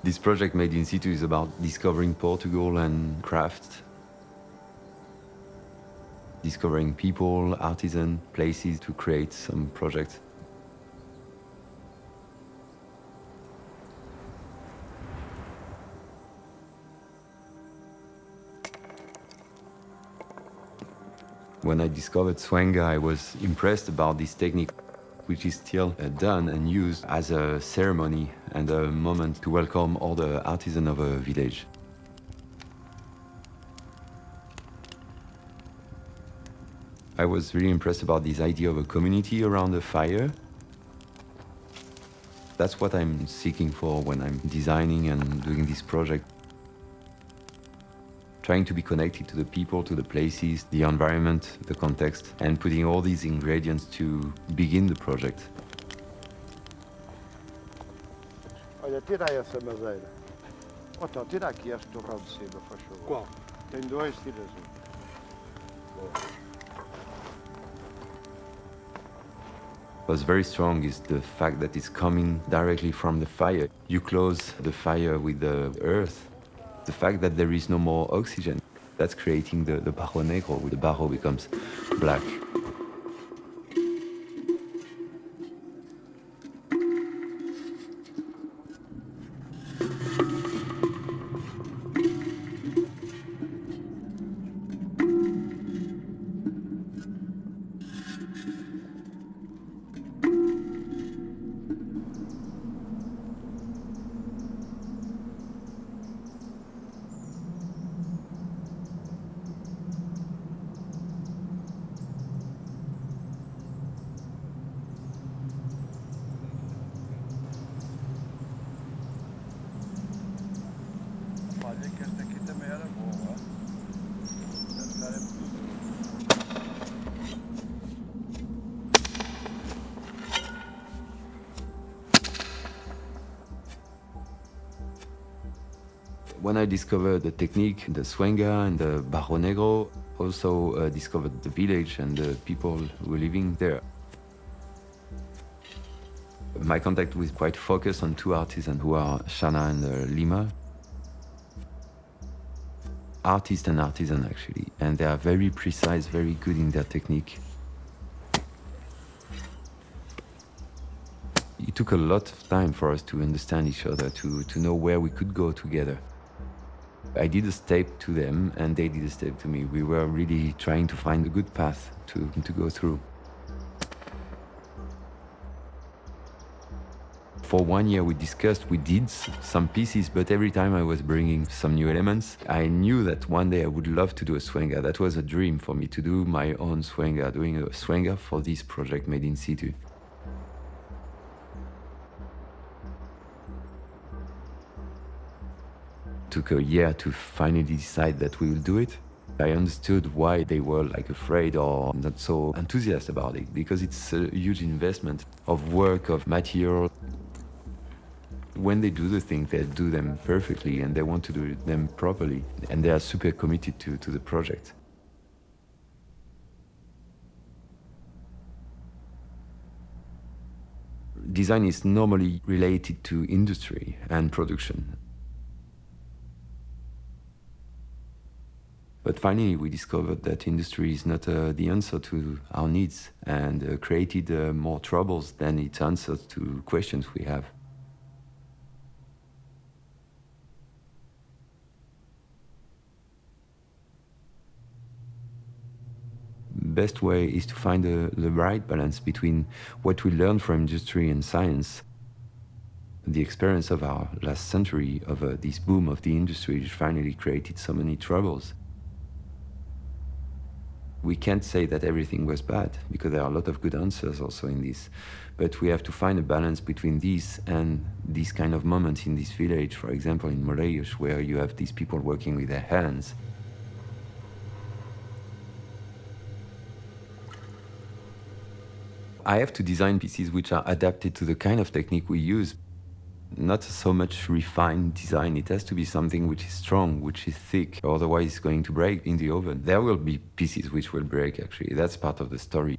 This project Made in Situ is about discovering Portugal and craft, discovering people, artisans, places to create some projects. When I discovered Soenga, I was impressed about this technique, which is still done and used as a ceremony and a moment to welcome all the artisans of a village. I was really impressed about this idea of a community around a fire. That's what I'm seeking for when I'm designing and doing this project. Trying to be connected to the people, to the places, the environment, the context, and putting all these ingredients to begin the project. Olha, tira aí essa madeira. Então, tira aqui este torrão de cima, faz favor. Qual? Tem dois, tiras um. Boa. What's very strong is the fact that it's coming directly from the fire. You close the fire with the earth. The fact that there is no more oxygen, that's creating the barro negro, where the barro becomes black. When I discovered the technique, the Soenga and the Barro Negro, also discovered the village and the people who were living there. My contact was quite focused on two artisans who are Xana and Lima. Artist and artisan, actually, and they are very precise, very good in their technique. It took a lot of time for us to understand each other, to know where we could go together. I did a step to them and they did a step to me. We were really trying to find a good path to go through. For 1 year we discussed, we did some pieces, but every time I was bringing some new elements, I knew that one day I would love to do a Soenga. That was a dream for me, to do my own Soenga, doing a Soenga for this project Made in Situ. Took a year to finally decide that we will do it. I understood why they were like afraid or not so enthusiastic about it, because it's a huge investment of work, of material. When they do the thing, they do them perfectly and they want to do them properly, and they are super committed to the project. Design is normally related to industry and production. But finally, we discovered that industry is not the answer to our needs, and created more troubles than it answers to questions we have. Best way is to find the right balance between what we learn from industry and science, the experience of our last century, of this boom of the industry which finally created so many troubles. We can't say that everything was bad, because there are a lot of good answers also in this. But we have to find a balance between these and these kind of moments in this village, for example in Moullinex, where you have these people working with their hands. I have to design pieces which are adapted to the kind of technique we use. Not so much refined design. It has to be something which is strong, which is thick, otherwise it's going to break in the oven. There will be pieces which will break, actually. That's part of the story.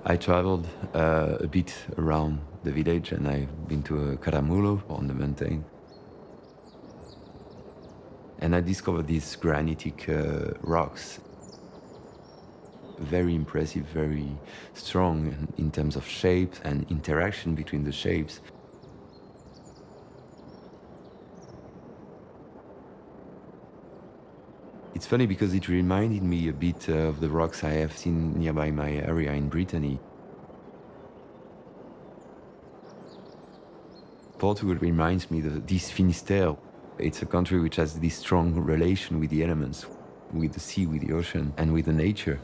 I traveled a bit around the village, and I've been to Caramulo on the mountain. And I discovered these granitic rocks. Very impressive, very strong in terms of shape and interaction between the shapes. It's funny because it reminded me a bit of the rocks I have seen nearby my area in Brittany. Portugal reminds me of this Finisterre. It's a country which has this strong relation with the elements, with the sea, with the ocean, and with the nature.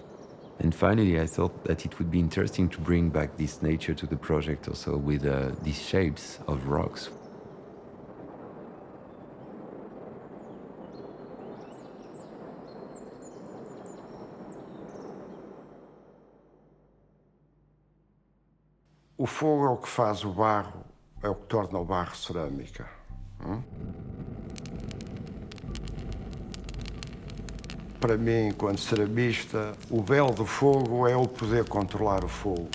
And finally, I thought that it would be interesting to bring back this nature to the project also with these shapes of rocks. O fogo é o que faz o barro, é o que torna o barro cerâmica. Para mim, enquanto ceramista, o belo do fogo é o poder controlar o fogo.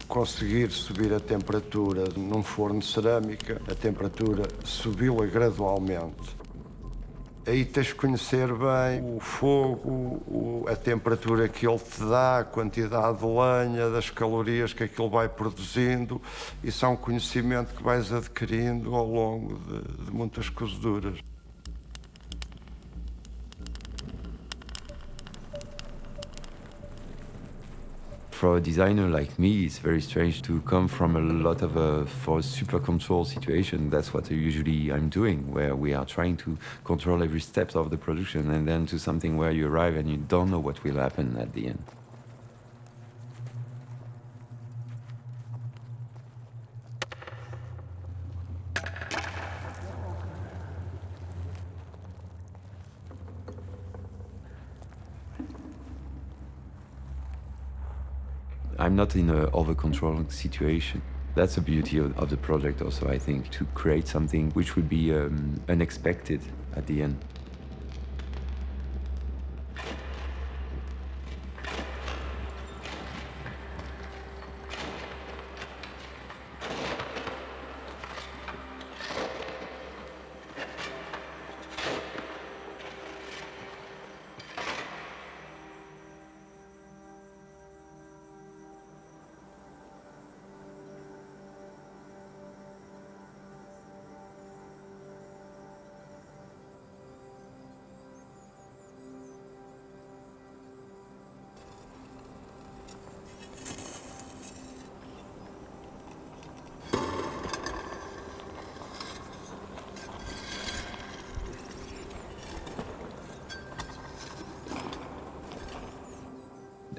Conseguir subir a temperatura num forno de cerâmica, a temperatura subi-la gradualmente. Aí tens de conhecer bem o fogo, a temperatura que ele te dá, a quantidade de lenha, das calorias que aquilo vai produzindo. Isso é um conhecimento que vais adquirindo ao longo de muitas cozeduras. For a designer like me, it's very strange to come from a lot of for a super control situation. That's what usually I'm doing, where we are trying to control every step of the production, and then to something where you arrive and you don't know what will happen at the end. I'm not in an over-controlling situation. That's the beauty of the project also, I think, to create something which would be unexpected at the end.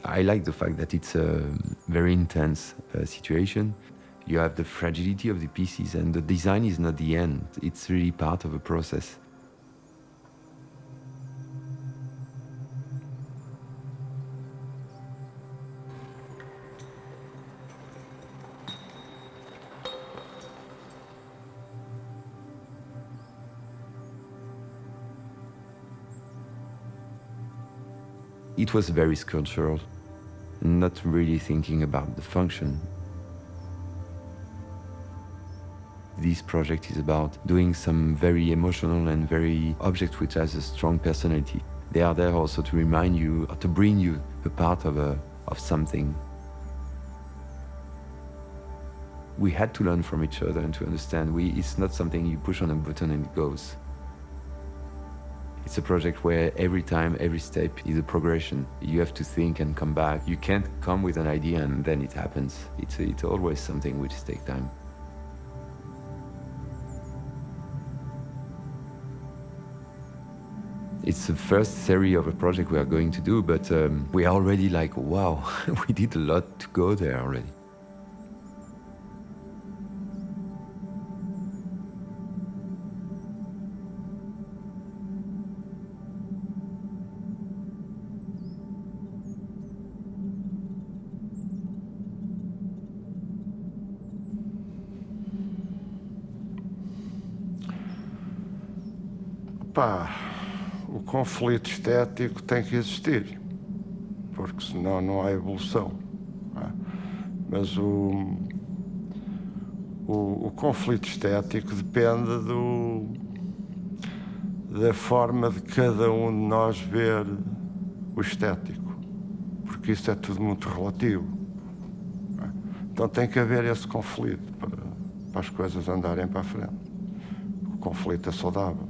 I like the fact that it's a very intense situation. You have the fragility of the pieces, and the design is not the end. It's really part of a process. It was very sculptural, not really thinking about the function. This project is about doing some very emotional and very object which has a strong personality. They are there also to remind you, to bring you a part of something. We had to learn from each other and to understand it's not something you push on a button and it goes. It's a project where every time, every step is a progression. You have to think and come back. You can't come with an idea and then it happens. It's always something which takes time. It's the first series of a project we are going to do, but we are already like, wow, we did a lot to go there already. Pá, o conflito estético tem que existir. porque senão não há evolução. Não é? Mas o conflito estético depende da forma de cada um de nós ver o estético, porque isso é tudo muito relativo. Não é? Então tem que haver esse conflito para as coisas andarem para a frente. O conflito é saudável.